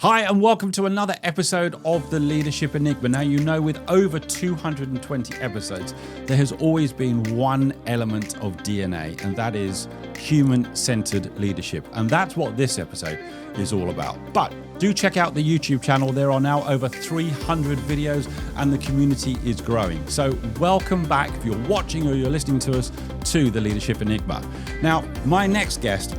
Hi, and welcome to another episode of the Leadership Enigma. Now, you know, with over 220 episodes, there has always been one element of DNA, and that is human-centered leadership. And that's what this episode is all about. But do check out the YouTube channel. There are now over 300 videos, and the community is growing. So welcome back, if you're watching or you're listening to us, to the Leadership Enigma. Now, my next guest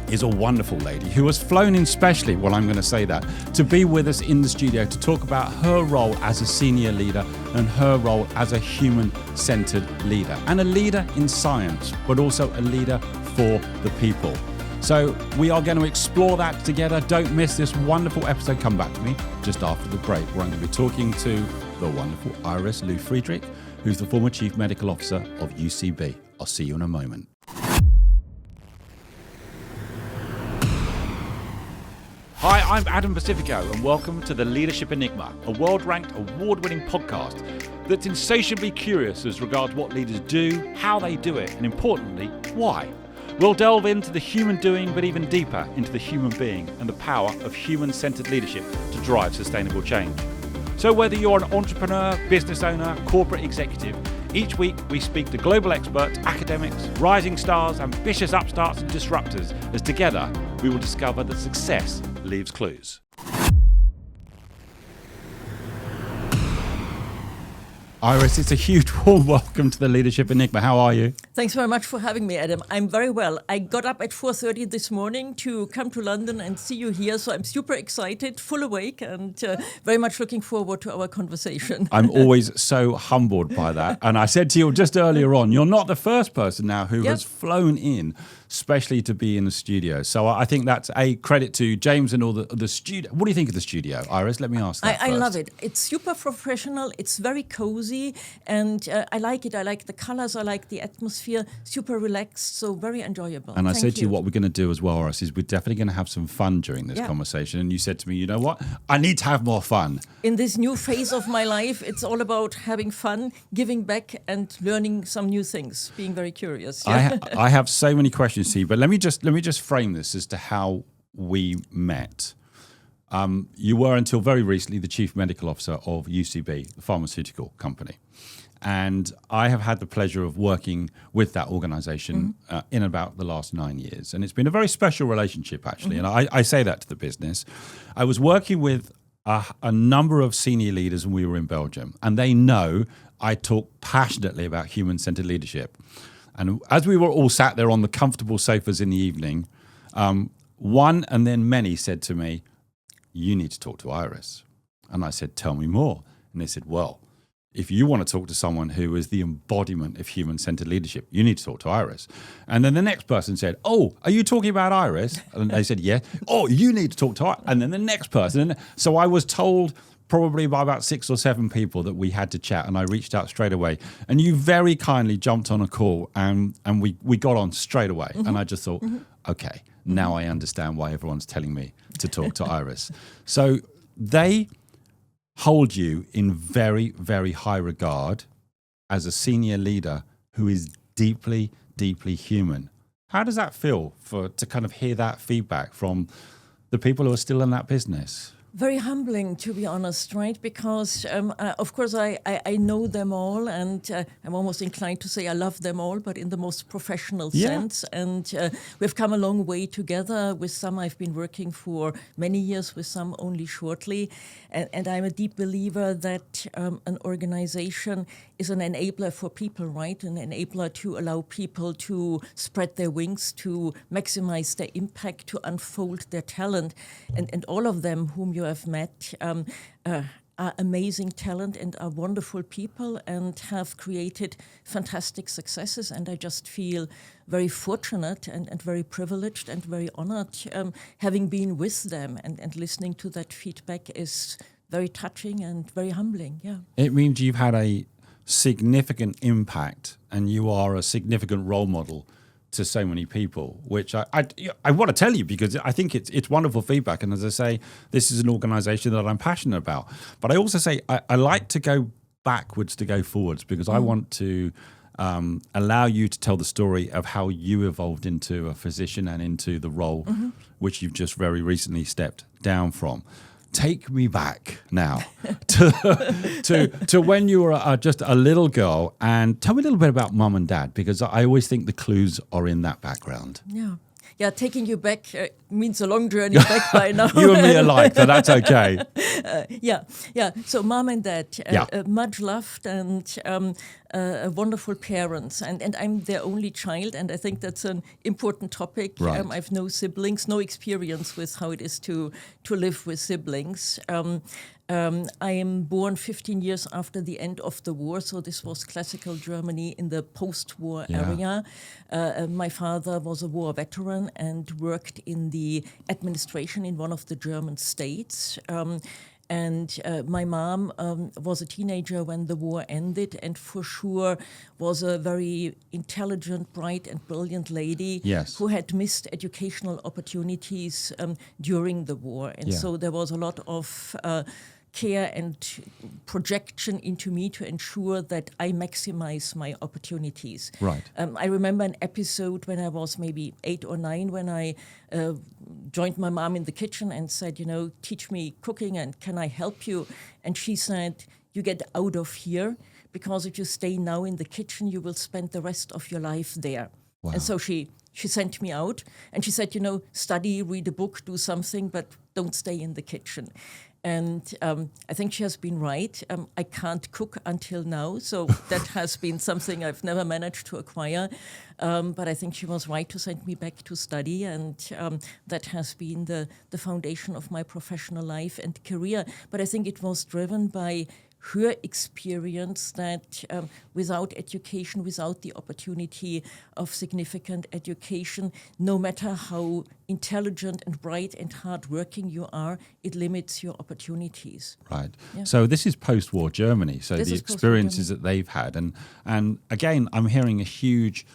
is a wonderful lady who has flown in specially, well, I'm going to say that, to be with us in the studio to talk about her role as a senior leader and her role as a human-centered leader and a leader in science, but also a leader for the people. So we are going to explore that together. Don't miss this wonderful episode. Come back to me just after the break, where I'm going to be talking to the wonderful Iris Loew-Friedrich, who's the former Chief Medical Officer of UCB. I'll see you in a moment. Hi, I'm Adam Pacifico, and welcome to the Leadership Enigma, a world-ranked, award-winning podcast that's insatiably curious as regards what leaders do, how they do it, and importantly, why. We'll delve into the human doing, but even deeper into the human being and the power of human-centered leadership to drive sustainable change. So whether you're an entrepreneur, business owner, corporate executive, each week we speak to global experts, academics, rising stars, ambitious upstarts and disruptors, as together we will discover that success leaves clues. Iris, it's a huge warm welcome to the Leadership Enigma. How are you? Thanks very much for having me, Adam. I'm very well. I got up at 4:30 this morning to come to London and see you here, so I'm super excited, full awake, and very much looking forward to our conversation. I'm always so humbled by that. And I said to you just earlier on, you're not the first person now who has flown in, especially to be in the studio. So I think that's a credit to James and all the studio. What do you think of the studio, Iris? Let me ask that I first. love it. It's super professional. It's very cozy, and I like it. I like the colors. I like the atmosphere. Super relaxed, so very enjoyable. And I said to you, what we're going to do as well, Iris, is we're definitely going to have some fun during this conversation. And you said to me, you know what? I need to have more fun. In this new phase of my life, it's all about having fun, giving back, and learning some new things, being very curious. Yeah? I have so many questions to you, but let me just frame this as to how we met. You were until very recently the Chief Medical Officer of UCB, the pharmaceutical company. And I have had the pleasure of working with that organization in about the last 9 years. And it's been a very special relationship, actually. And I say that to the business. I was working with a number of senior leaders when we were in Belgium. And they know I talk passionately about human-centered leadership. And as we were all sat there on the comfortable sofas in the evening, one and then many said to me, you need to talk to Iris. And I said, tell me more. And they said, well, if you want to talk to someone who is the embodiment of human-centered leadership, you need to talk to Iris. And then the next person said, oh, are you talking about Iris? And they said, yeah. Oh, you need to talk to Iris. And then the next person. So I was told probably by about 6 or 7 people that we had to chat, and I reached out straight away. And you very kindly jumped on a call, and we got on straight away. And I just thought, okay, now I understand why everyone's telling me to talk to Iris. So they hold you in very, very high regard as a senior leader who is deeply, deeply human. How does that feel to kind of hear that feedback from the people who are still in that business? Very humbling, to be honest, right? Because, of course, I know them all, and I'm almost inclined to say I love them all, but in the most professional sense. And we've come a long way together. With some I've been working for many years, with some only shortly. And I'm a deep believer that an organization is an enabler for people, right? An enabler to allow people to spread their wings, to maximize their impact, to unfold their talent. And all of them whom you have met are amazing talent and are wonderful people and have created fantastic successes. And I just feel very fortunate and very privileged and very honored having been with them, and listening to that feedback is very touching and very humbling. Yeah. It means you've had a significant impact and you are a significant role model to so many people, which I want to tell you because I think it's wonderful feedback. And as I say, this is an organization that I'm passionate about. But I also say I like to go backwards to go forwards, because I want to allow you to tell the story of how you evolved into a physician and into the role which you've just very recently stepped down from. Take me back now to when you were just a little girl, and tell me a little bit about mum and dad, because I always think the clues are in that background. Yeah, taking you back means a long journey back by now. You and me alike, so that's okay. Yeah. So mom and dad, much loved and wonderful parents. And I'm their only child, and I think that's an important topic. Right. I have no siblings, no experience with how it is to live with siblings. I am born 15 years after the end of the war, so this was classical Germany in the post-war area. My father was a war veteran and worked in the administration in one of the German states. And my mom was a teenager when the war ended, and for sure was a very intelligent, bright and brilliant lady who had missed educational opportunities during the war. And so there was a lot of care and projection into me to ensure that I maximize my opportunities. Right. I remember an episode when I was maybe 8 or 9 when I joined my mom in the kitchen and said, teach me cooking and can I help you? And she said, you get out of here, because if you stay now in the kitchen, you will spend the rest of your life there. Wow. And so she sent me out and she said, study, read a book, do something, but don't stay in the kitchen. And I think she has been right. I can't cook until now, so that has been something I've never managed to acquire. But I think she was right to send me back to study, and that has been the foundation of my professional life and career. But I think it was driven by her experience that without education, without the opportunity of significant education, no matter how intelligent and bright and hardworking you are, it limits your opportunities. Right. Yeah. So this is post-war Germany. So this the experiences that they've had, and again, I'm hearing a huge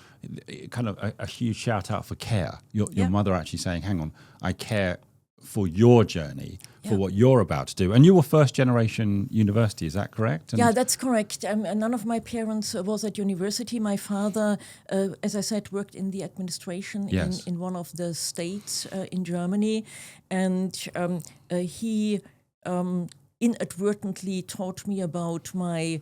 huge shout out for care. Your mother actually saying, "Hang on, I care for your journey, for what you're about to do." And you were first generation university, is that correct? Yeah, that's correct. None of my parents was at university. My father, as I said, worked in the administration in one of the states in Germany. And he inadvertently taught me about my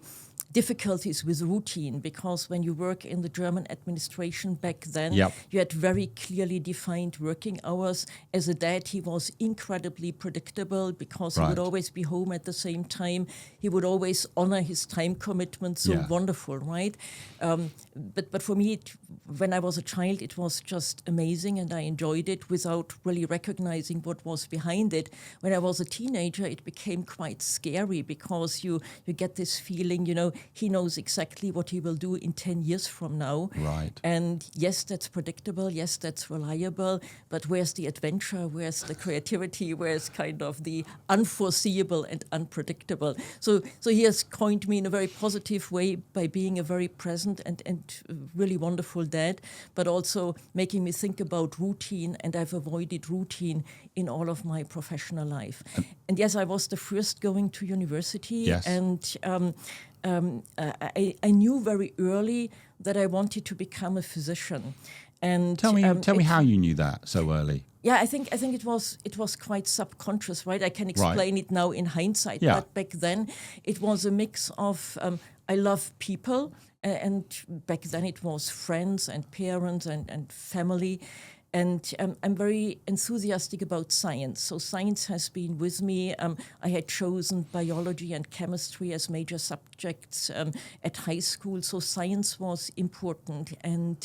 difficulties with routine, because when you work in the German administration back then, you had very clearly defined working hours. As a dad, he was incredibly predictable, because he would always be home at the same time. He would always honor his time commitment. So wonderful, right? But for me, when I was a child, it was just amazing, and I enjoyed it without really recognizing what was behind it. When I was a teenager, it became quite scary, because you get this feeling, he knows exactly what he will do in 10 years from now. Right. And yes, that's predictable. Yes, that's reliable. But where's the adventure? Where's the creativity? Where's kind of the unforeseeable and unpredictable? So he has coined me in a very positive way by being a very present and really wonderful dad, but also making me think about routine. And I've avoided routine in all of my professional life. And yes, I was the first going to university. Yes. And I knew very early that I wanted to become a physician. And tell me how you knew that so early. Yeah, I think it was quite subconscious, right? I can explain it now in hindsight, but back then it was a mix of I love people, and back then it was friends and parents and family. And I'm very enthusiastic about science. So science has been with me. I had chosen biology and chemistry as major subjects at high school. So science was important. And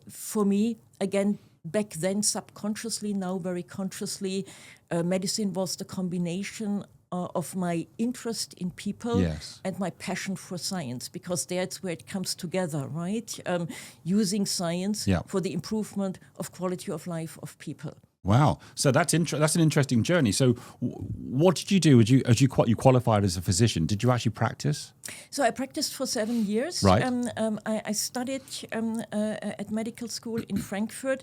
for me, again, back then subconsciously, now very consciously, medicine was the combination of my interest in people and my passion for science, because that's where it comes together, right? Using science for the improvement of quality of life of people. Wow. So that's an interesting journey. So what did you do? You qualified as a physician? Did you actually practice? So I practiced for 7 years. Right. I studied at medical school in Frankfurt.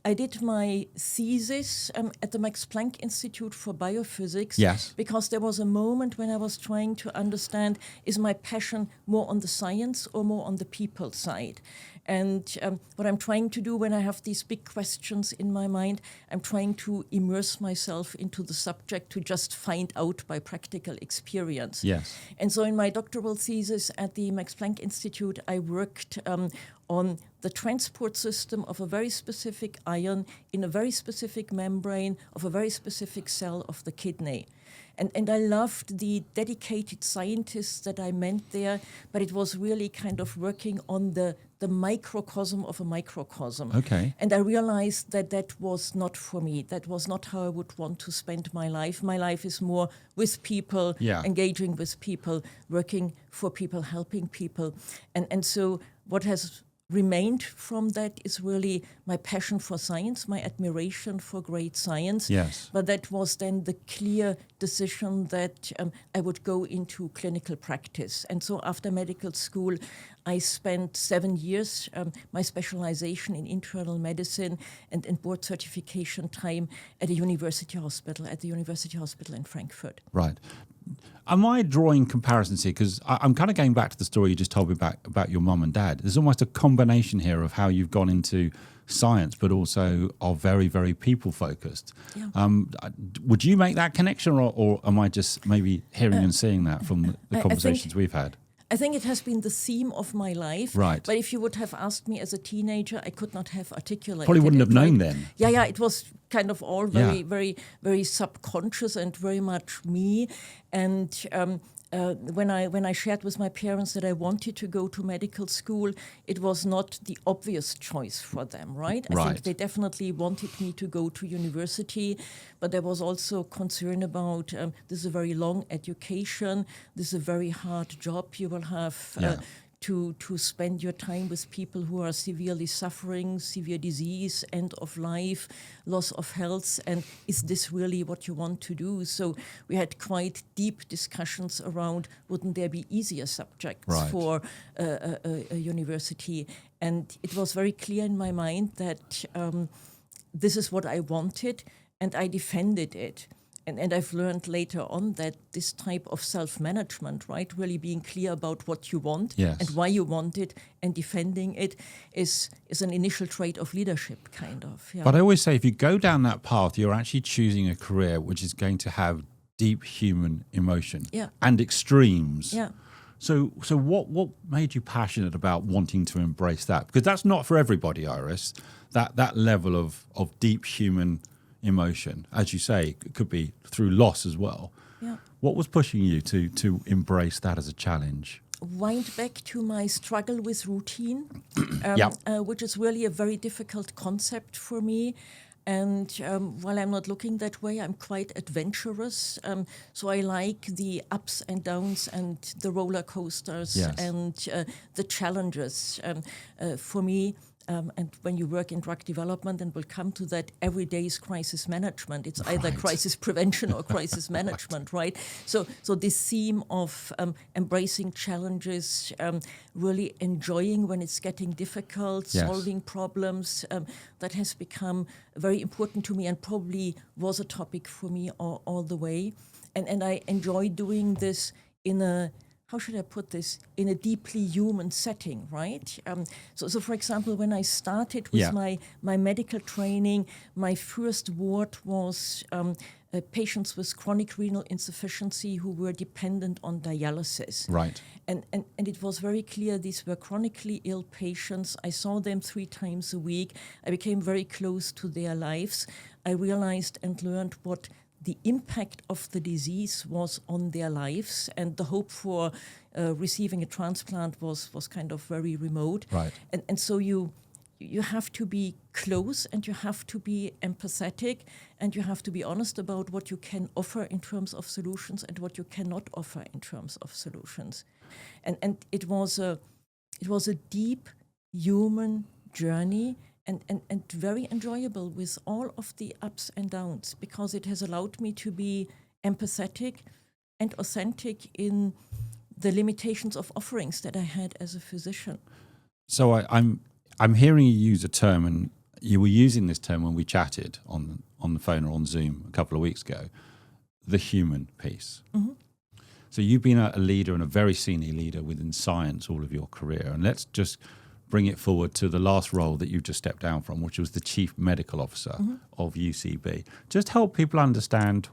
I did my thesis at the Max Planck Institute for Biophysics. Yes. Because there was a moment when I was trying to understand, is my passion more on the science or more on the people side? And what I'm trying to do when I have these big questions in my mind, I'm trying to immerse myself into the subject to just find out by practical experience. Yes. And so in my doctoral thesis at the Max Planck Institute, I worked on the transport system of a very specific ion in a very specific membrane of a very specific cell of the kidney. And I loved the dedicated scientists that I met there, but it was really kind of working on the microcosm of a microcosm. Okay. And I realized that that was not for me. That was not how I would want to spend my life. My life is more with people, engaging with people, working for people, helping people. And so what has remained from that is really my passion for science, my admiration for great science. Yes. But that was then the clear decision that I would go into clinical practice. And so after medical school, I spent 7 years, my specialization in internal medicine and board certification time at a university hospital, at the University Hospital in Frankfurt. Right. Am I drawing comparisons here? Because I'm kind of going back to the story you just told me about your mum and dad. There's almost a combination here of how you've gone into science, but also are very, very people-focused. Yeah. Would you make that connection, or am I just maybe hearing and seeing that from the conversations we've had? I think it has been the theme of my life. Right. But if you would have asked me as a teenager, I could not have articulated Probably wouldn't it, have known right? then. Yeah, it was kind of all very subconscious and very much me. And when I shared with my parents that I wanted to go to medical school, it was not the obvious choice for them, right? I think they definitely wanted me to go to university, but there was also concern about this is a very long education, this is a very hard job, you will have to spend your time with people who are severely suffering, severe disease, end of life, loss of health, and is this really what you want to do? So we had quite deep discussions around, wouldn't there be easier subjects for a university? And it was very clear in my mind that this is what I wanted, and I defended it. And I've learned later on that this type of self-management, right, really being clear about what you want and why you want it and defending it is an initial trait of leadership, kind of. Yeah. But I always say if you go down that path, you're actually choosing a career which is going to have deep human emotion and extremes. Yeah. So what made you passionate about wanting to embrace that? Because that's not for everybody, Iris, that level of deep human emotion, as you say, it could be through loss as well. Yeah. What was pushing you to embrace that as a challenge? Wind back to my struggle with routine, which is really a very difficult concept for me. And while I'm not looking that way, I'm quite adventurous. So I like the ups and downs and the roller coasters and the challenges. For me, and when you work in drug development, and we'll come to that, every day is crisis management. It's either crisis prevention or crisis management, right? So this theme of embracing challenges, really enjoying when it's getting difficult, solving problems, that has become very important to me and probably was a topic for me all the way. And I enjoy doing this in a, how should I put this, in a deeply human setting, right? So for example, when I started with my medical training, my first ward was patients with chronic renal insufficiency who were dependent on dialysis. Right. And it was very clear these were chronically ill patients. I saw them 3 times a week. I became very close to their lives. I realized and learned what the impact of the disease was on their lives, and the hope for receiving a transplant was kind of very remote. Right. And so you have to be close, and you have to be empathetic, and you have to be honest about what you can offer in terms of solutions and what you cannot offer in terms of solutions. And it was a deep human journey. And very enjoyable with all of the ups and downs, because it has allowed me to be empathetic and authentic in the limitations of offerings that I had as a physician. So I'm hearing you use a term, and you were using this term when we chatted on the phone or on Zoom a couple of weeks ago, the human piece. Mm-hmm. So you've been a leader and a very senior leader within science all of your career. And let's just bring it forward to the last role that you've just stepped down from, which was the Chief Medical Officer of UCB. Just help people understand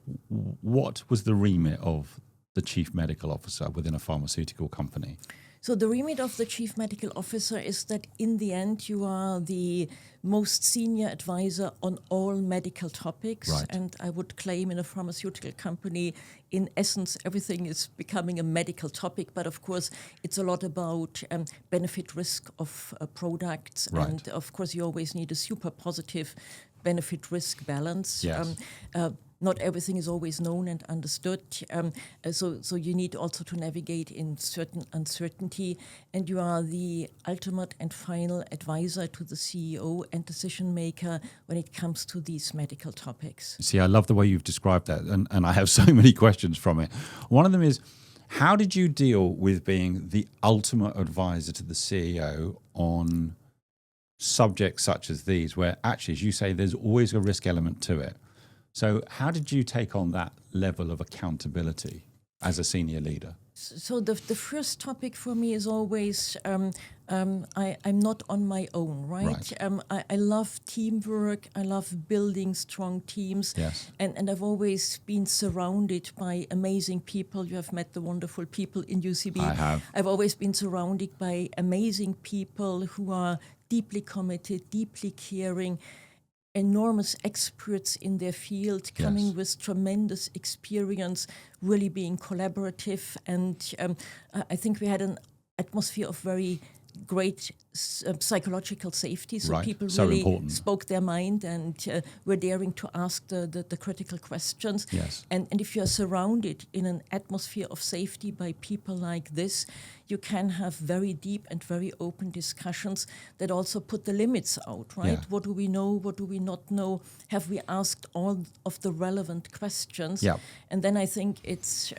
what was the remit of the Chief Medical Officer within a pharmaceutical company. So the remit of the Chief Medical Officer is that in the end you are the most senior advisor on all medical topics. Right. And I would claim in a pharmaceutical company, in essence, everything is becoming a medical topic. But of course, it's a lot about benefit risk of products. Right. And of course, you always need a super positive benefit risk balance. Yes. Not everything is always known and understood. So you need also to navigate in certain uncertainty. And you are the ultimate and final advisor to the CEO and decision maker when it comes to these medical topics. See, I love the way you've described that. And I have so many questions from it. One of them is, how did you deal with being the ultimate advisor to the CEO on subjects such as these, where actually, as you say, there's always a risk element to it? So how did you take on that level of accountability as a senior leader? So the first topic for me is always I'm not on my own, right? I love teamwork. I love building strong teams. Yes. And I've always been surrounded by amazing people. You have met the wonderful people in UCB. I have. I've always been surrounded by amazing people who are deeply committed, deeply caring, enormous experts in their field, coming Yes. with tremendous experience, really being collaborative. And I think we had an atmosphere of very great psychological safety. So Right. people So really important. spoke their mind and were daring to ask the critical questions. Yes. And if you are surrounded in an atmosphere of safety by people like this, you can have very deep and very open discussions that also put the limits out, right? Yeah. What do we know? What do we not know? Have we asked all of the relevant questions? Yeah. And then I think it's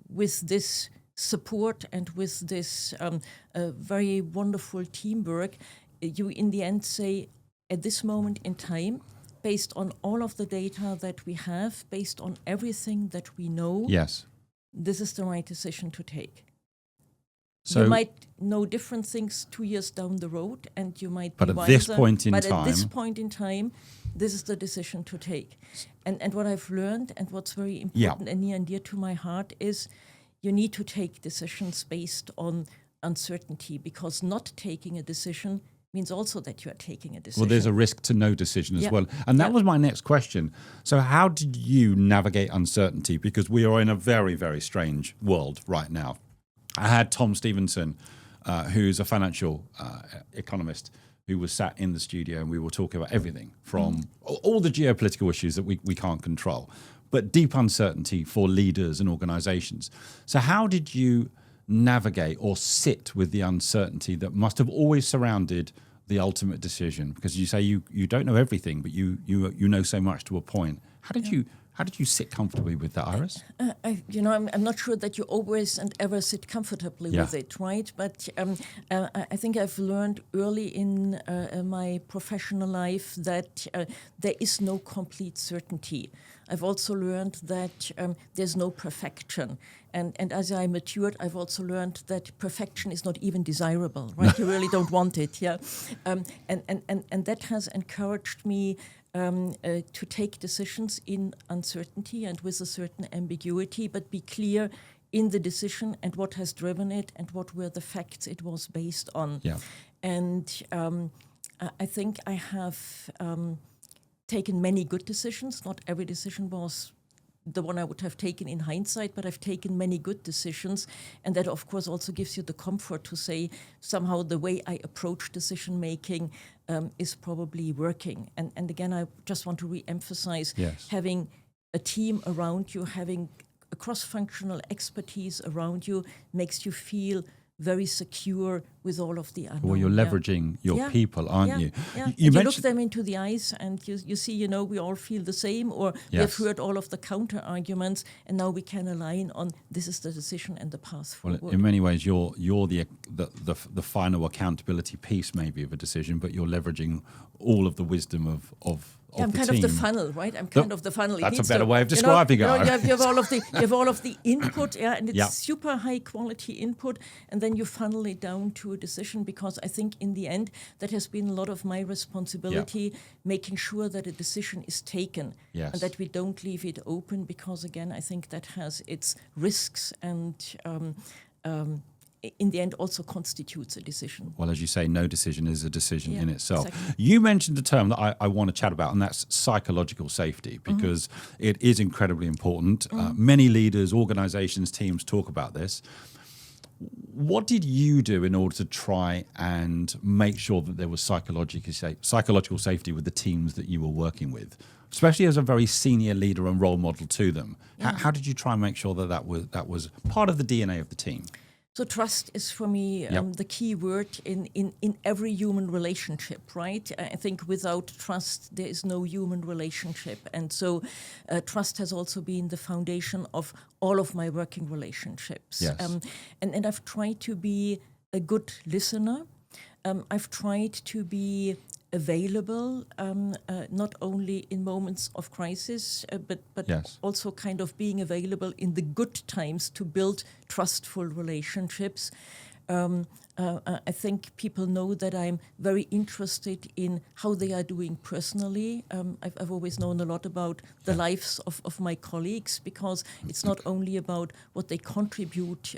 with this support and with this very wonderful teamwork, you in the end say, at this moment in time, based on all of the data that we have, based on everything that we know, Yes. this is the right decision to take. So, you might know different things 2 years down the road, and you might be But at wiser. this point in but time- at this point in time, this is the decision to take. And what I've learned, and what's very important and near and dear to my heart, is you need to take decisions based on uncertainty, because not taking a decision means also that you are taking a decision. well, there's a risk to no decision as Yeah. well. And that Yeah. was my next question. So how did you navigate uncertainty? Because we are in a very, very strange world right now. I had Tom Stevenson, who's a financial economist, who was sat in the studio, and we were talking about everything from all the geopolitical issues that we can't control, but deep uncertainty for leaders and organizations. So how did you navigate or sit with the uncertainty that must have always surrounded the ultimate decision? Because you say you don't know everything, but you know so much to a point. How did you sit comfortably with that, Iris? I'm not sure that you always and ever sit comfortably Yeah. with it, right? But I think I've learned early in my professional life that there is no complete certainty. I've also learned that there's no perfection. And as I matured, I've also learned that perfection is not even desirable, right? You really don't want it, yeah? And that has encouraged me to take decisions in uncertainty and with a certain ambiguity, but be clear in the decision and what has driven it and what were the facts it was based on. Yeah. And I think I have taken many good decisions. Not every decision was the one I would have taken in hindsight, but I've taken many good decisions. And that, of course, also gives you the comfort to say somehow the way I approach decision making is probably working. And again, I just want to re-emphasize having a team around you, having a cross-functional expertise around you makes you feel very secure with all of the unknown. Well, you're leveraging your people, aren't you? Yeah. You look them into the eyes and you see, we all feel the same, or we have heard all of the counter arguments, and now we can align on this is the decision and the path forward. Well, in many ways, you're the final accountability piece, maybe, of a decision, but you're leveraging all of the wisdom of I'm the kind team. of the funnel, right? I'm kind of the funnel. That's a better way of describing it. You have all of the input, and it's super high quality input, and then you funnel it down to a decision. Because I think in the end, that has been a lot of my responsibility, making sure that a decision is taken, and that we don't leave it open. Because again, I think that has its risks and. In the end also constitutes a decision. Well, as you say, no decision is a decision in itself. Exactly. You mentioned a term that I want to chat about, and that's psychological safety, because it is incredibly important. Many leaders, organizations, teams talk about this. What did you do in order to try and make sure that there was psychological safety with the teams that you were working with, especially as a very senior leader and role model to them? How did you try and make sure that was part of the DNA of the team? So trust is for me the key word in every human relationship, right? I think without trust, there is no human relationship. And so trust has also been the foundation of all of my working relationships. Yes. And I've tried to be a good listener. I've tried to be available, not only in moments of crisis, but also kind of being available in the good times to build trustful relationships. I think people know that I'm very interested in how they are doing personally. I've always known a lot about the lives of my colleagues, because it's not only about what they contribute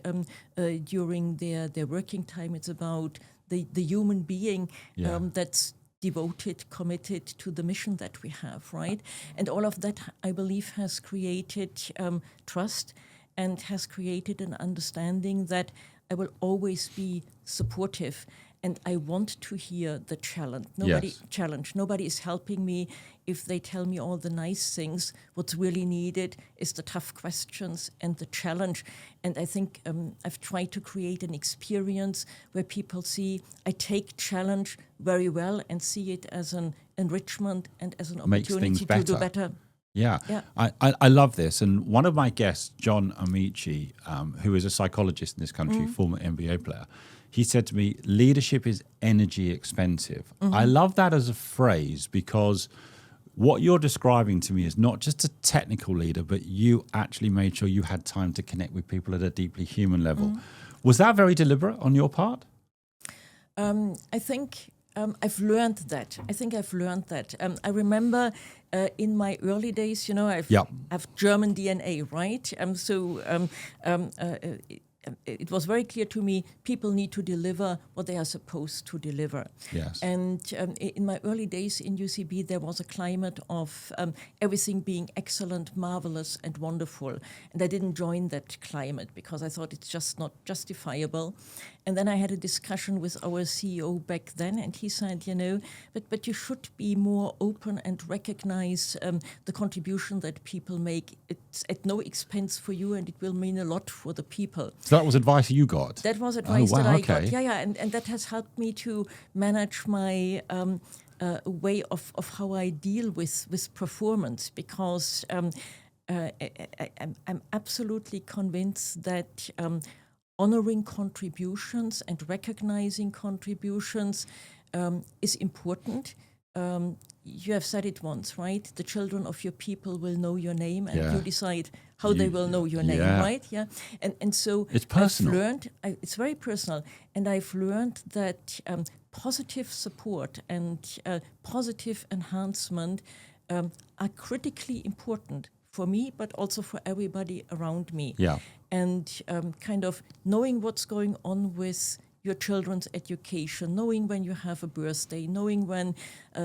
during their working time, it's about the human being that's devoted, committed to the mission that we have, right? And all of that, I believe, has created trust and has created an understanding that I will always be supportive, and I want to hear the challenge. Nobody is helping me if they tell me all the nice things. What's really needed is the tough questions and the challenge. And I think I've tried to create an experience where people see I take challenge very well and see it as an enrichment and as an opportunity to do better. Yeah. I love this. And one of my guests, John Amici, who is a psychologist in this country, former NBA player, he said to me, leadership is energy expensive. I love that as a phrase, because what you're describing to me is not just a technical leader, but you actually made sure you had time to connect with people at a deeply human level. Was that very deliberate on your part? I think I've learned that. I remember in my early days, I have German DNA, right? It was very clear to me, people need to deliver what they are supposed to deliver. Yes. And in my early days in UCB, there was a climate of everything being excellent, marvelous, and wonderful. And I didn't join that climate because I thought it's just not justifiable. And then I had a discussion with our CEO back then, and he said, but you should be more open and recognize the contribution that people make. It's at no expense for you, and it will mean a lot for the people. So that was advice you got? That was advice that I got. And that has helped me to manage my way of how I deal with performance, because I'm absolutely convinced that honoring contributions and recognizing contributions is important. You have said it once, right? The children of your people will know your name, and you decide how they will know your name, right? Yeah. And so it's personal. I've learned, it's very personal, and I've learned that positive support and positive enhancement are critically important for me, but also for everybody around me. Yeah. And kind of knowing what's going on with your children's education, knowing when you have a birthday, knowing when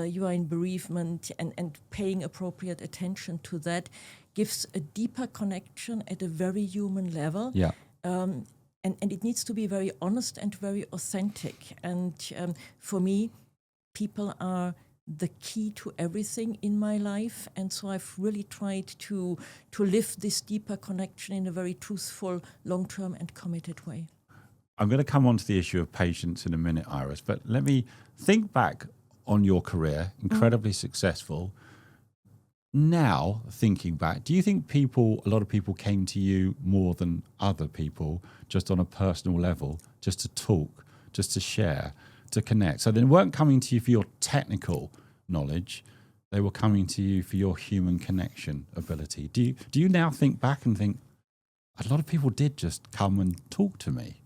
you are in bereavement, and paying appropriate attention to that gives a deeper connection at a very human level. Yeah. And it needs to be very honest and very authentic. And for me, people are the key to everything in my life, and so I've really tried to live this deeper connection in a very truthful, long-term and committed way. I'm going to come on to the issue of patience in a minute, Iris, but let me think back on your career, incredibly successful. Now, thinking back, do you think a lot of people came to you more than other people, just on a personal level, just to talk, just to share, to connect? So they weren't coming to you for your technical knowledge, they were coming to you for your human connection ability. Do you now think back and think, a lot of people did just come and talk to me?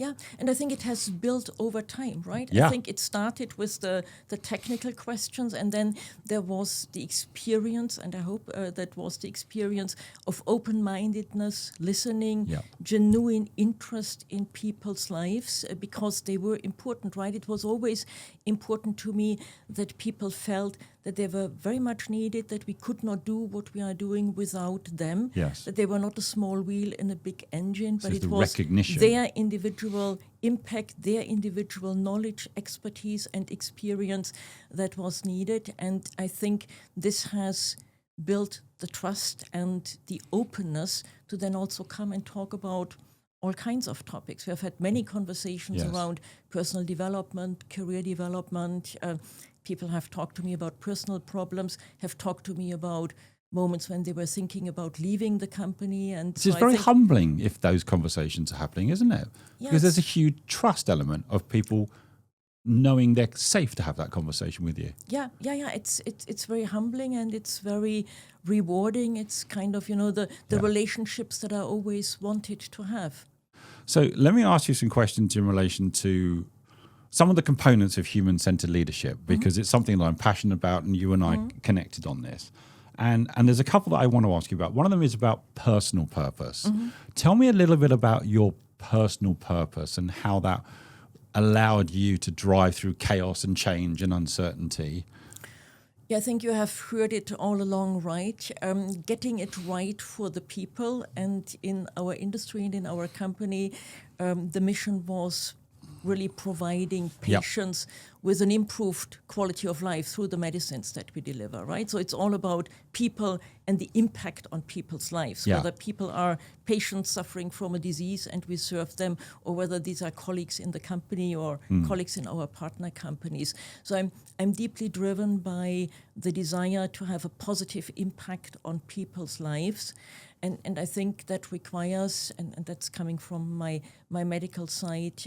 Yeah, and I think it has built over time, right? Yeah. I think it started with the technical questions, and then there was the experience, and I hope that was the experience of open-mindedness, listening, genuine interest in people's lives, because they were important, right? It was always important to me that people felt that they were very much needed, that we could not do what we are doing without them, that they were not a small wheel in a big engine, but it was their individual impact, their individual knowledge, expertise, and experience that was needed. And I think this has built the trust and the openness to then also come and talk about all kinds of topics. We have had many conversations around personal development, career development. People have talked to me about personal problems, have talked to me about moments when they were thinking about leaving the company. And it's very humbling if those conversations are happening, isn't it? Yes. Because there's a huge trust element of people knowing they're safe to have that conversation with you. Yeah. It's very humbling, and it's very rewarding. It's kind of, the relationships that I always wanted to have. So let me ask you some questions in relation to some of the components of human-centered leadership, because it's something that I'm passionate about, and you and I connected on this. And there's a couple that I want to ask you about. One of them is about personal purpose. Tell me a little bit about your personal purpose and how that allowed you to drive through chaos and change and uncertainty. Yeah, I think you have heard it all along, right? Getting it right for the people. And in our industry and in our company, the mission was really providing patients with an improved quality of life through the medicines that we deliver, right? So it's all about people and the impact on people's lives, whether people are patients suffering from a disease and we serve them, or whether these are colleagues in the company or colleagues in our partner companies. So I'm deeply driven by the desire to have a positive impact on people's lives. And I think that requires, and that's coming from my medical side,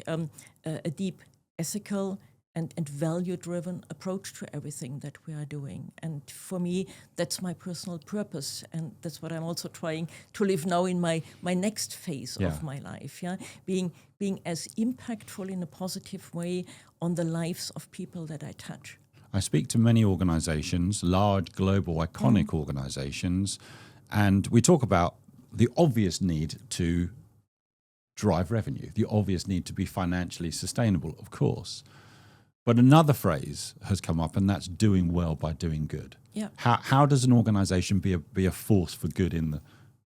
a deep ethical and value-driven approach to everything that we are doing. And for me, that's my personal purpose. And that's what I'm also trying to live now in my next phase of my life. Being as impactful in a positive way on the lives of people that I touch. I speak to many organizations, large, global, iconic organizations, and we talk about the obvious need to drive revenue, the obvious need to be financially sustainable, of course. But another phrase has come up, and that's doing well by doing good. Yeah. How does an organization be a force for good in the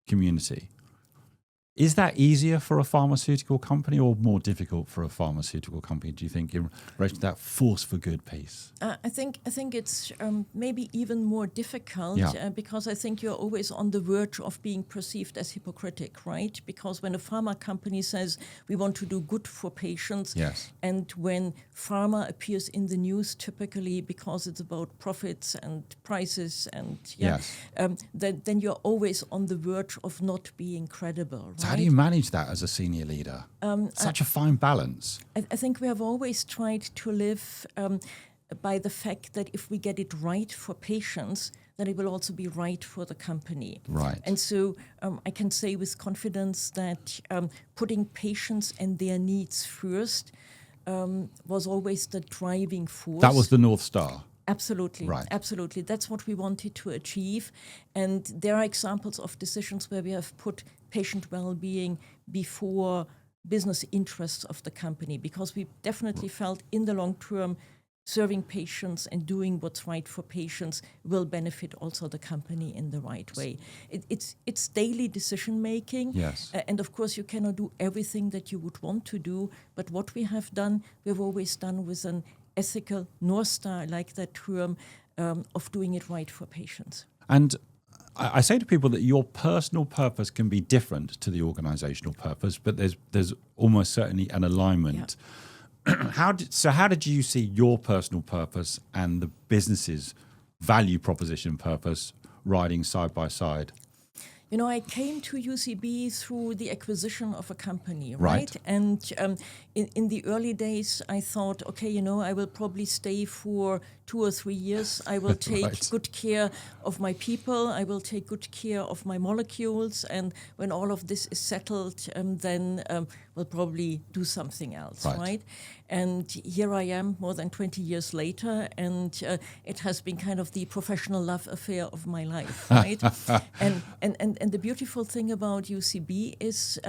community? Is that easier for a pharmaceutical company or more difficult for a pharmaceutical company, do you think, in relation to that force for good piece? I think it's maybe even more difficult because I think you're always on the verge of being perceived as hypocritic, right? Because when a pharma company says we want to do good for patients, and when pharma appears in the news typically because it's about profits and prices and then you're always on the verge of not being credible, right? So how do you manage that as a senior leader? Such a fine balance. I think we have always tried to live by the fact that if we get it right for patients, then it will also be right for the company. Right. And so I can say with confidence that putting patients and their needs first was always the driving force. That was the North Star. Absolutely. Right. Absolutely. That's what we wanted to achieve. And there are examples of decisions where we have put patient well-being before business interests of the company, because we definitely felt in the long term serving patients and doing what's right for patients will benefit also the company in the right way. It's daily decision making. Yes. And of course you cannot do everything that you would want to do, but what we have done, we've always done with an ethical North Star, I like that term, of doing it right for patients. And I say to people that your personal purpose can be different to the organizational purpose, but there's almost certainly an alignment. Yeah. How did you see your personal purpose and the business's value proposition purpose riding side by side? You know, I came to UCB through the acquisition of a company, Right. right? And in the early days, I thought, okay, you know, I will probably stay for 2 or 3 years. I will take Right. good care of my people. I will take good care of my molecules. And when all of this is settled, then we'll probably do something else, right? And here I am more than 20 years later, and it has been kind of the professional love affair of my life, right? and the beautiful thing about UCB is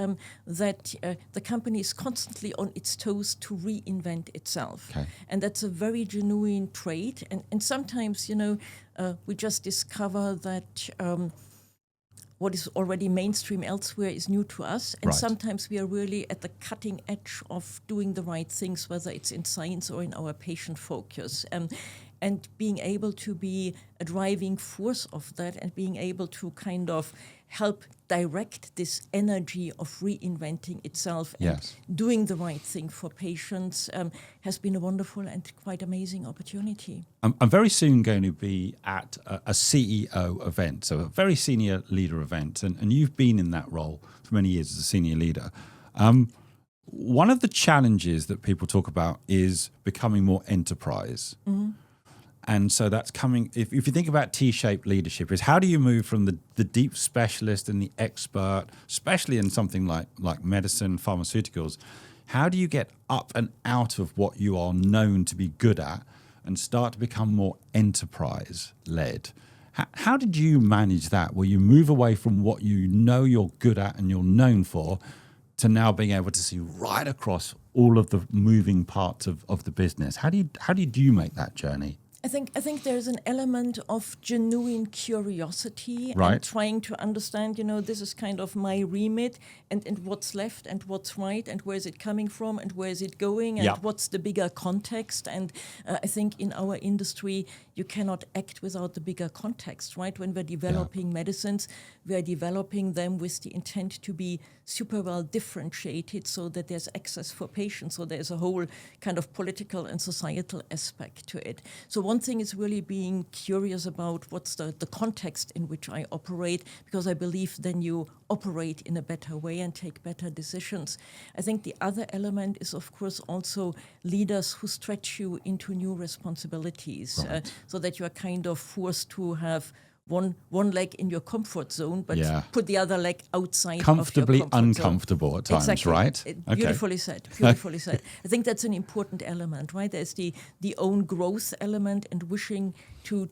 that the company is constantly on its toes to reinvent itself. Okay. And that's a very genuine trait. And sometimes, you know, we just discover that what is already mainstream elsewhere is new to us. And Right. sometimes we are really at the cutting edge of doing the right things, whether it's in science or in our patient focus. And being able to be a driving force of that and being able to kind of help direct this energy of reinventing itself and Yes. doing the right thing for patients has been a wonderful and quite amazing opportunity. I'm very soon going to be at a CEO event, so a very senior leader event, and you've been in that role for many years as a senior leader. One of the challenges that people talk about is becoming more enterprise. Mm-hmm. And so that's coming, if you think about T-shaped leadership, is how do you move from the deep specialist and the expert, especially in something like medicine, pharmaceuticals, how do you get up and out of what you are known to be good at and start to become more enterprise-led? How did you manage that, where you move away from what you know you're good at and you're known for to now being able to see right across all of the moving parts of the business? How did you make that journey? I think there's an element of genuine curiosity Right. and trying to understand, you know, this is kind of my remit and what's left and what's right and where is it coming from and where is it going and Yeah. what's the bigger context. And I think in our industry, you cannot act without the bigger context, right? When we're developing medicines, we are developing them with the intent to be super well differentiated so that there's access for patients. So there's a whole kind of political and societal aspect to it. So one thing is really being curious about what's the context in which I operate, because I believe then you operate in a better way and take better decisions. I think the other element is, of course, also leaders who stretch you into new responsibilities, Right. so that you are kind of forced to have one leg in your comfort zone, but Yeah. put the other leg outside Comfortably of your comfort zone. uncomfortable at times, Exactly. right? Beautifully said. Beautifully said. I think that's an important element, right? There's the own growth element and wishing to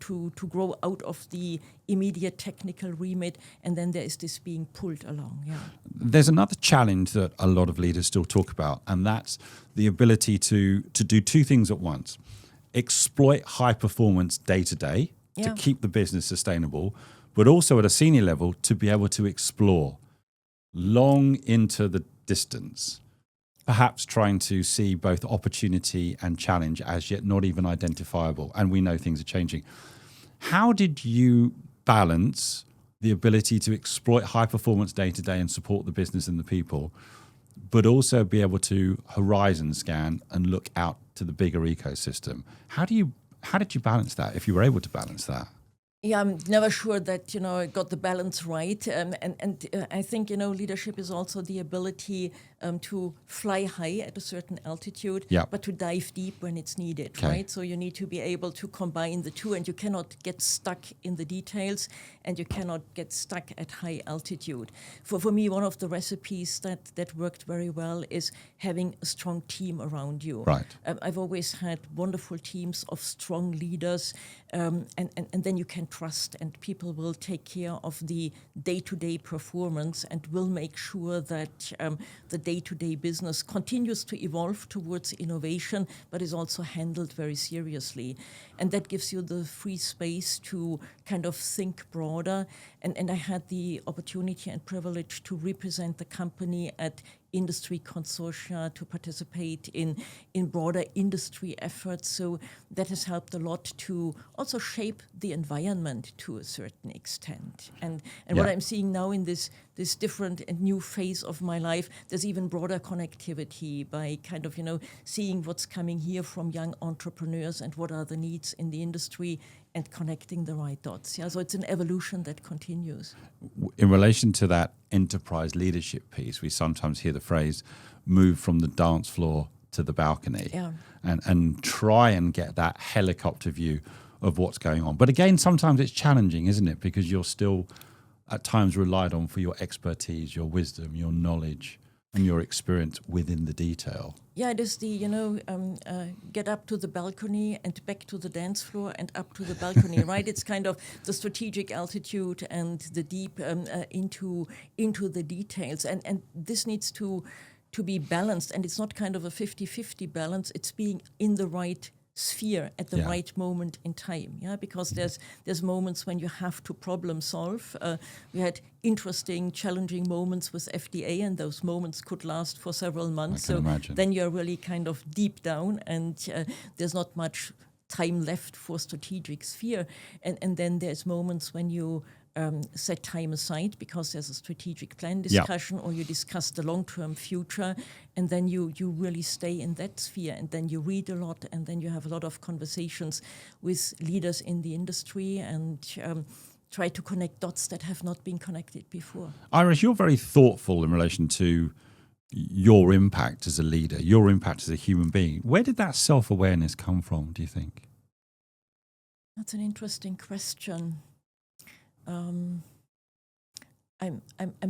grow out of the immediate technical remit, and then there is this being pulled along. Yeah. There's another challenge that a lot of leaders still talk about, and that's the ability to do two things at once: exploit high performance day to day to Yeah. keep the business sustainable, but also at a senior level to be able to explore long into the distance, perhaps trying to see both opportunity and challenge as yet not even identifiable. And we know things are changing. How did you balance the ability to exploit high performance day to day and support the business and the people, but also be able to horizon scan and look out to the bigger ecosystem? How did you balance that, if you were able to balance that? Yeah, I'm never sure that, you know, I got the balance right. And I think, you know, leadership is also the ability to fly high at a certain altitude, Yeah. but to dive deep when it's needed, Okay. right? So you need to be able to combine the two, and you cannot get stuck in the details, and you cannot get stuck at high altitude. For me, one of the recipes that worked very well is having a strong team around you. Right. I've always had wonderful teams of strong leaders, and then you can trust, and people will take care of the day-to-day performance and will make sure that the day-to-day business continues to evolve towards innovation, but is also handled very seriously. And that gives you the free space to kind of think broader. And I had the opportunity and privilege to represent the company at industry consortia, to participate in broader industry efforts. So that has helped a lot to also shape the environment to a certain extent. And what I'm seeing now in this different and new phase of my life, there's even broader connectivity by kind of, seeing what's coming here from young entrepreneurs and what are the needs in the industry and connecting the right dots. Yeah, so it's an evolution that continues. In relation to that enterprise leadership piece, we sometimes hear the phrase, move from the dance floor to the balcony, and try and get that helicopter view of what's going on. But again, sometimes it's challenging, isn't it? Because you're still at times relied on for your expertise, your wisdom, your knowledge, and your experience within the detail. Yeah, it is the, get up to the balcony and back to the dance floor and up to the balcony, right? It's kind of the strategic altitude and the deep into the details. And this needs to be balanced. And it's not kind of a 50-50 balance. It's being in the right sphere at the right moment in time, because there's moments when you have to problem solve. We had interesting, challenging moments with FDA, and those moments could last for several months. I can imagine. Then you're really kind of deep down, and there's not much time left for strategic sphere. And then there's moments when you set time aside because there's a strategic plan discussion, or you discuss the long-term future, and then you really stay in that sphere, and then you read a lot, and then you have a lot of conversations with leaders in the industry and try to connect dots that have not been connected before. Iris, you're very thoughtful in relation to your impact as a leader, your impact as a human being. Where did that self-awareness come from, do you think? That's an interesting question. I'm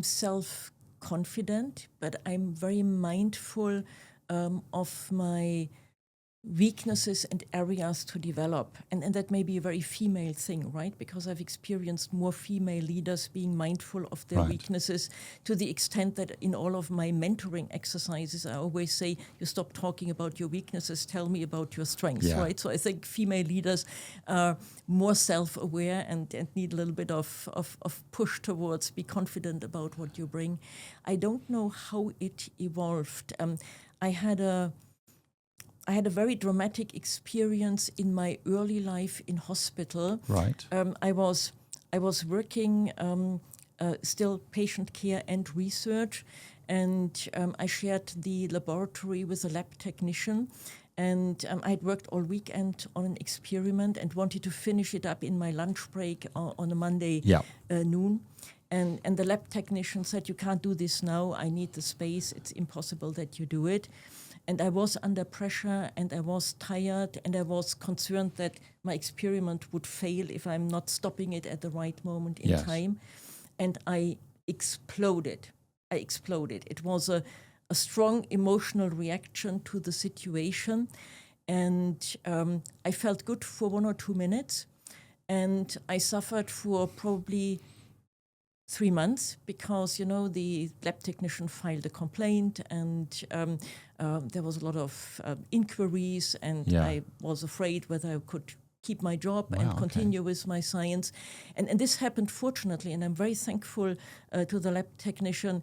self-confident, but I'm very mindful of my weaknesses and areas to develop. And that may be a very female thing, right? Because I've experienced more female leaders being mindful of their weaknesses, to the extent that in all of my mentoring exercises, I always say, you stop talking about your weaknesses, tell me about your strengths, right? So I think female leaders are more self-aware and need a little bit of push towards be confident about what you bring. I don't know how it evolved. I had a very dramatic experience in my early life in hospital. Right. I was working still patient care and research, and I shared the laboratory with a lab technician. And I had worked all weekend on an experiment and wanted to finish it up in my lunch break on a Monday noon. And the lab technician said, "You can't do this now. I need the space. It's impossible that you do it." And I was under pressure, and I was tired, and I was concerned that my experiment would fail if I'm not stopping it at the right moment in time. And I exploded. It was a strong emotional reaction to the situation. And I felt good for 1 or 2 minutes. And I suffered for probably 3 months because, the lab technician filed a complaint, and there was a lot of inquiries, and I was afraid whether I could keep my job and continue with my science. And this happened, fortunately, and I'm very thankful to the lab technician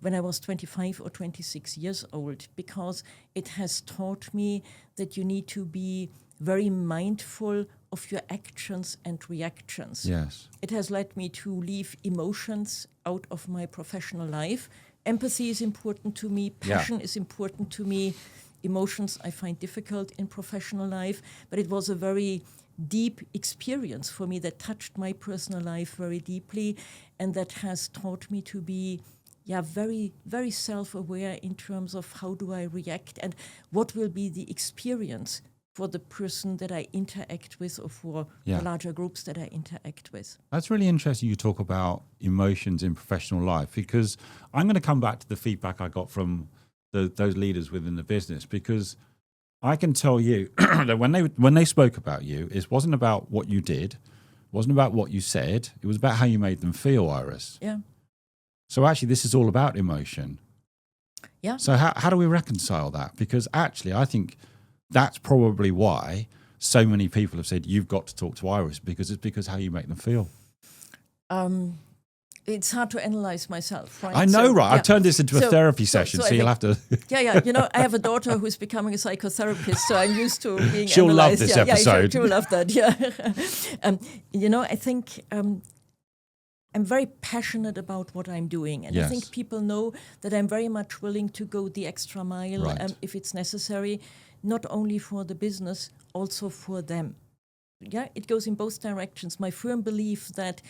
when I was 25 or 26 years old, because it has taught me that you need to be very mindful of your actions and reactions. Yes. It has led me to leave emotions out of my professional life. Empathy is important to me. Passion is important to me. Emotions I find difficult in professional life. But it was a very deep experience for me that touched my personal life very deeply, and that has taught me to be very, very self-aware in terms of how do I react and what will be the experience for the person that I interact with, or for the larger groups that I interact with. That's really interesting you talk about emotions in professional life, because I'm going to come back to the feedback I got from those leaders within the business, because I can tell you that when they spoke about you, it wasn't about what you did, it wasn't about what you said, it was about how you made them feel, Iris. Yeah. So actually this is all about emotion. Yeah. So how do we reconcile that? Because actually I think that's probably why so many people have said, you've got to talk to Iris, because it's because how you make them feel. It's hard to analyze myself, right? I know, right? I've turned this into a therapy session, so you'll have to... Yeah. I have a daughter who's becoming a psychotherapist, so I'm used to being She'll analyzed. love this episode. She'll love that, yeah. I think I'm very passionate about what I'm doing. And I think people know that I'm very much willing to go the extra mile if it's necessary, not only for the business, also for them. Yeah, it goes in both directions. My firm belief that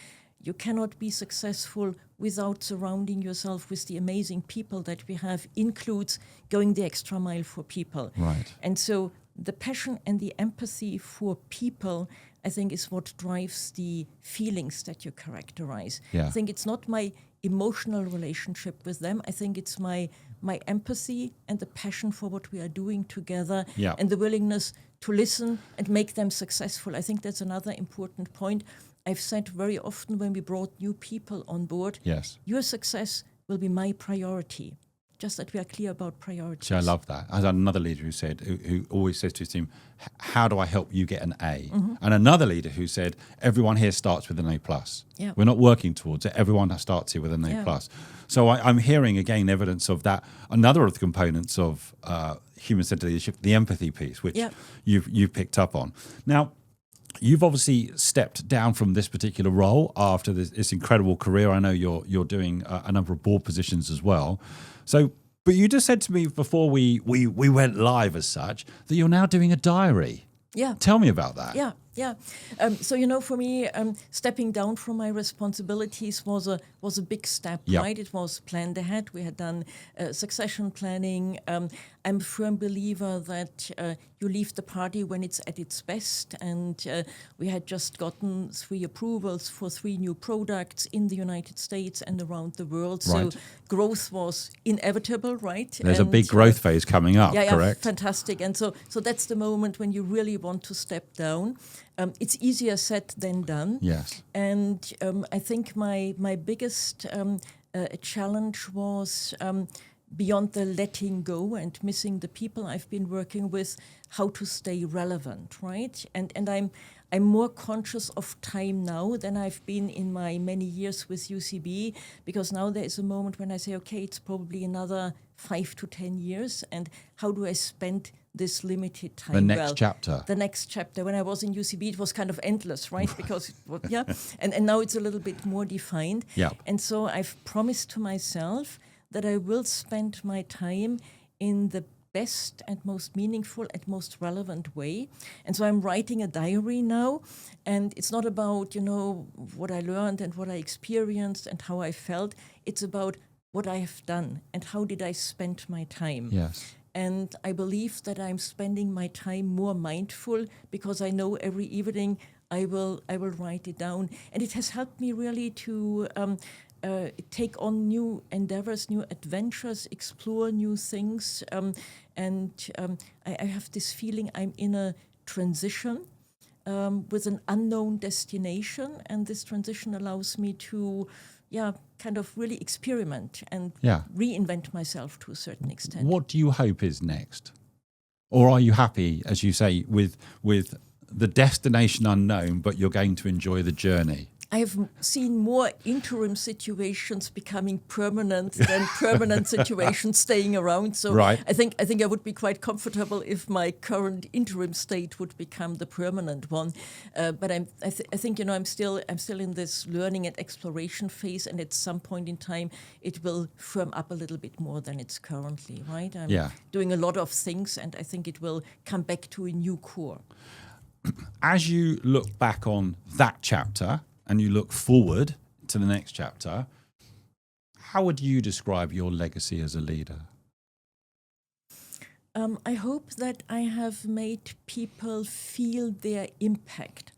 you cannot be successful without surrounding yourself with the amazing people that we have includes going the extra mile for people. Right. And so the passion and the empathy for people, I think, is what drives the feelings that you characterize. Yeah. I think it's not my emotional relationship with them. I think it's my empathy and the passion for what we are doing together and the willingness to listen and make them successful. I think that's another important point. I've said very often when we brought new people on board, your success will be my priority. Just that we are clear about priorities. See, I love that. I had another leader who said, who always says to his team, how do I help you get an A? Mm-hmm. And another leader who said, everyone here starts with an A+. Yeah. We're not working towards it. Everyone starts here with an A+. So I'm hearing, again, evidence of that. Another of the components of human-centered leadership, the empathy piece, which you've picked up on. Now, you've obviously stepped down from this particular role after this incredible career. I know you're doing a number of board positions as well. So, but you just said to me before we went live as such that you're now doing a diary. Yeah. Tell me about that. Yeah. So, for me, stepping down from my responsibilities was a big step, right? It was planned ahead. We had done succession planning. I'm a firm believer that you leave the party when it's at its best. And we had just gotten 3 approvals for 3 new products in the United States and around the world. Right. So growth was inevitable, right? There's a big growth phase coming up, correct? Fantastic. And so that's the moment when you really want to step down. It's easier said than done. Yes. And I think my biggest challenge was beyond the letting go and missing the people I've been working with, how to stay relevant, right? And I'm more conscious of time now than I've been in my many years with UCB, because now there is a moment when I say, okay, it's probably another 5 to 10 years, and how do I spend this limited time? The next chapter. The next chapter. When I was in UCB, it was kind of endless, right? Because it was, and now it's a little bit more defined. Yeah. And so I've promised to myself that I will spend my time in the best and most meaningful and most relevant way. And so I'm writing a diary now, and it's not about, what I learned and what I experienced and how I felt. It's about what I have done and how did I spend my time. Yes. And I believe that I'm spending my time more mindful, because I know every evening I will write it down. And it has helped me really to take on new endeavors, new adventures, explore new things. I have this feeling I'm in a transition with an unknown destination. And this transition allows me to kind of really experiment and reinvent myself to a certain extent. What do you hope is next? Or are you happy, as you say, with the destination unknown, but you're going to enjoy the journey? I have seen more interim situations becoming permanent than permanent situations staying around. So I think I would be quite comfortable if my current interim state would become the permanent one. But I think I'm still in this learning and exploration phase, and at some point in time it will firm up a little bit more than it's currently. Right? I'm doing a lot of things, and I think it will come back to a new core. As you look back on that chapter, and you look forward to the next chapter, how would you describe your legacy as a leader? I hope that I have made people feel their impact.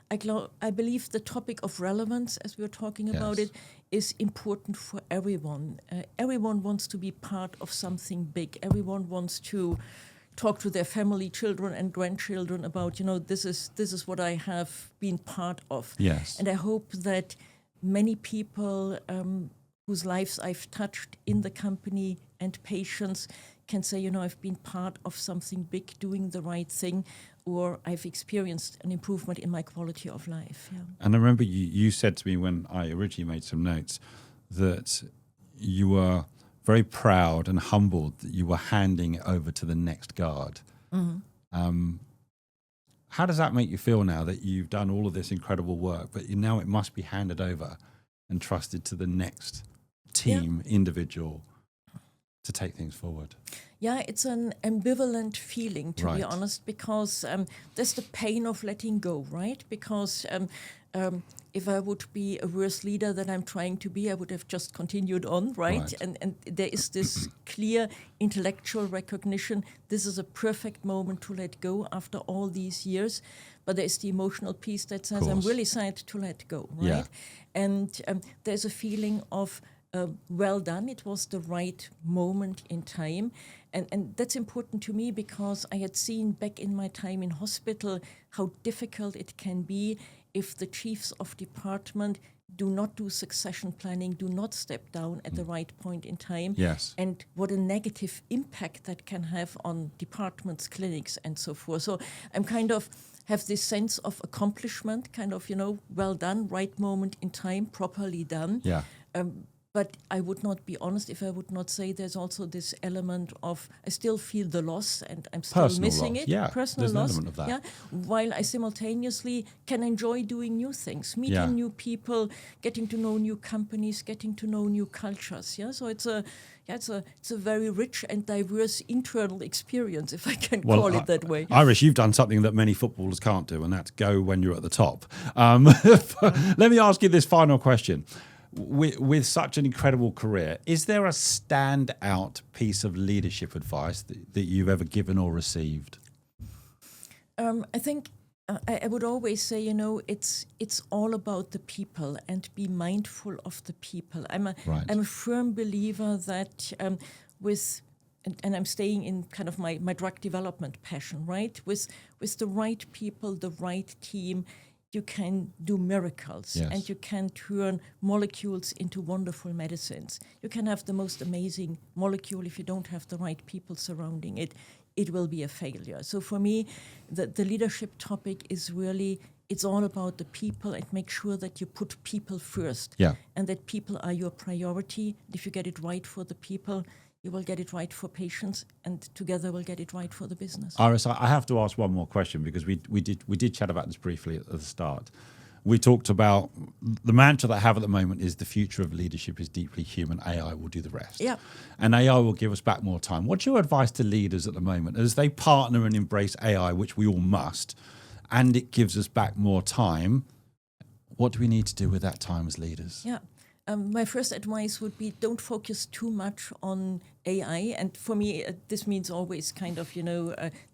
I believe the topic of relevance, as we were talking about it, is important for everyone. Everyone wants to be part of something big. Everyone wants to talk to their family, children and grandchildren about, this is what I have been part of. Yes. And I hope that many people whose lives I've touched in the company and patients can say, I've been part of something big, doing the right thing, or I've experienced an improvement in my quality of life. Yeah. And I remember you said to me when I originally made some notes that you were very proud and humbled that you were handing it over to the next guard. Mm-hmm. How does that make you feel now that you've done all of this incredible work, but now it must be handed over and trusted to the next team, individual, to take things forward? Yeah, it's an ambivalent feeling, to be honest, because there's the pain of letting go, right? Because if I would be a worse leader than I'm trying to be, I would have just continued on, right? And there is this clear intellectual recognition. This is a perfect moment to let go after all these years. But there's the emotional piece that says, I'm really sad to let go, right? Yeah. And there's a feeling of, well done, it was the right moment in time. And that's important to me because I had seen back in my time in hospital how difficult it can be if the chiefs of department do not do succession planning, do not step down at the right point in time. Yes. And what a negative impact that can have on departments, clinics, and so forth. So I'm kind of have this sense of accomplishment, kind of, well done, right moment in time, properly done. Yeah. But I would not be honest if I would not say there's also this element of I still feel the loss and I'm still Personal missing loss. it. Yeah, Personal there's an loss. element of that. Yeah, while I simultaneously can enjoy doing new things, meeting new people, getting to know new companies, getting to know new cultures. Yeah, so it's a very rich and diverse internal experience, if I can call it that way. Iris, you've done something that many footballers can't do, and that's go when you're at the top. Let me ask you this final question. With such an incredible career, is there a standout piece of leadership advice that you've ever given or received? I think I would always say, it's all about the people and be mindful of the people. I'm a firm believer that and I'm staying in kind of my drug development passion, right? With the right people, the right team, you can do miracles and you can turn molecules into wonderful medicines. You can have the most amazing molecule. If you don't have the right people surrounding it, it will be a failure. So for me, the leadership topic is really, it's all about the people and make sure that you put people first and that people are your priority. If you get it right for the people, you will get it right for patients, and together we'll get it right for the business. Iris, I have to ask one more question because we did chat about this briefly at the start. We talked about the mantra that I have at the moment is the future of leadership is deeply human. AI will do the rest. Yeah. And AI will give us back more time. What's your advice to leaders at the moment as they partner and embrace AI, which we all must, and it gives us back more time? What do we need to do with that time as leaders? Yeah. My first advice would be don't focus too much on AI. And for me, this means always kind of,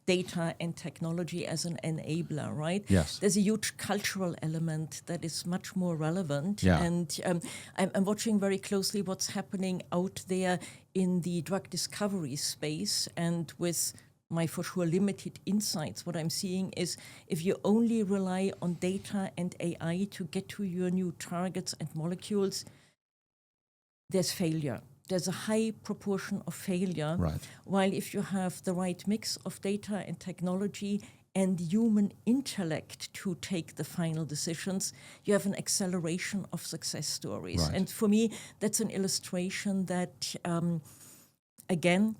data and technology as an enabler, right? Yes. There's a huge cultural element that is much more relevant. Yeah. And I'm watching very closely what's happening out there in the drug discovery space. And with my, for sure, limited insights, what I'm seeing is if you only rely on data and AI to get to your new targets and molecules, there's failure. There's a high proportion of failure. Right. While if you have the right mix of data and technology and human intellect to take the final decisions, you have an acceleration of success stories. Right. And for me, that's an illustration that, again,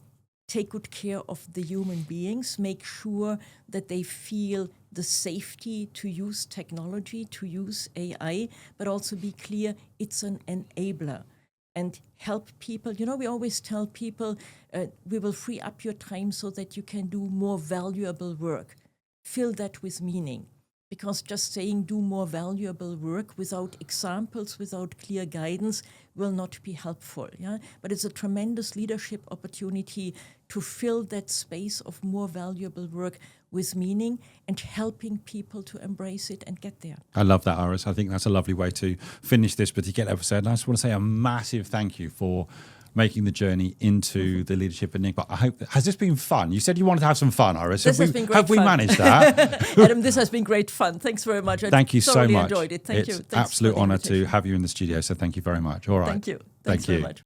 take good care of the human beings, make sure that they feel the safety to use technology, to use AI, but also be clear it's an enabler. And help people. We always tell people, we will free up your time so that you can do more valuable work. Fill that with meaning. Because just saying do more valuable work without examples, without clear guidance will not be helpful. Yeah? But it's a tremendous leadership opportunity to fill that space of more valuable work with meaning and helping people to embrace it and get there. I love that, Iris. I think that's a lovely way to finish this particular episode. And I just want to say a massive thank you for making the journey into the Leadership Enigma. I hope has this been fun? You said you wanted to have some fun, Iris. This has been great have fun. We managed that? Adam, this has been great fun. Thanks very much. Thank you so much. Enjoyed it. Thank you. It's Thanks absolute for the honour invitation. to have you in the studio. So thank you very much. All right. Thank you. Thank Thanks you. very much.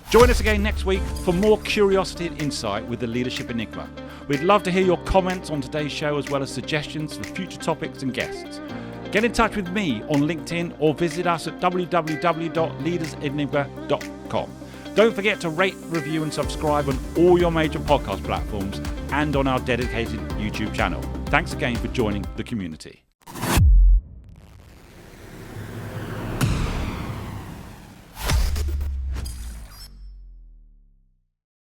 Join us again next week for more curiosity and insight with the Leadership Enigma. We'd love to hear your comments on today's show as well as suggestions for future topics and guests. Get in touch with me on LinkedIn or visit us at www.leadersenigma.com. Don't forget to rate, review and subscribe on all your major podcast platforms and on our dedicated YouTube channel. Thanks again for joining the community.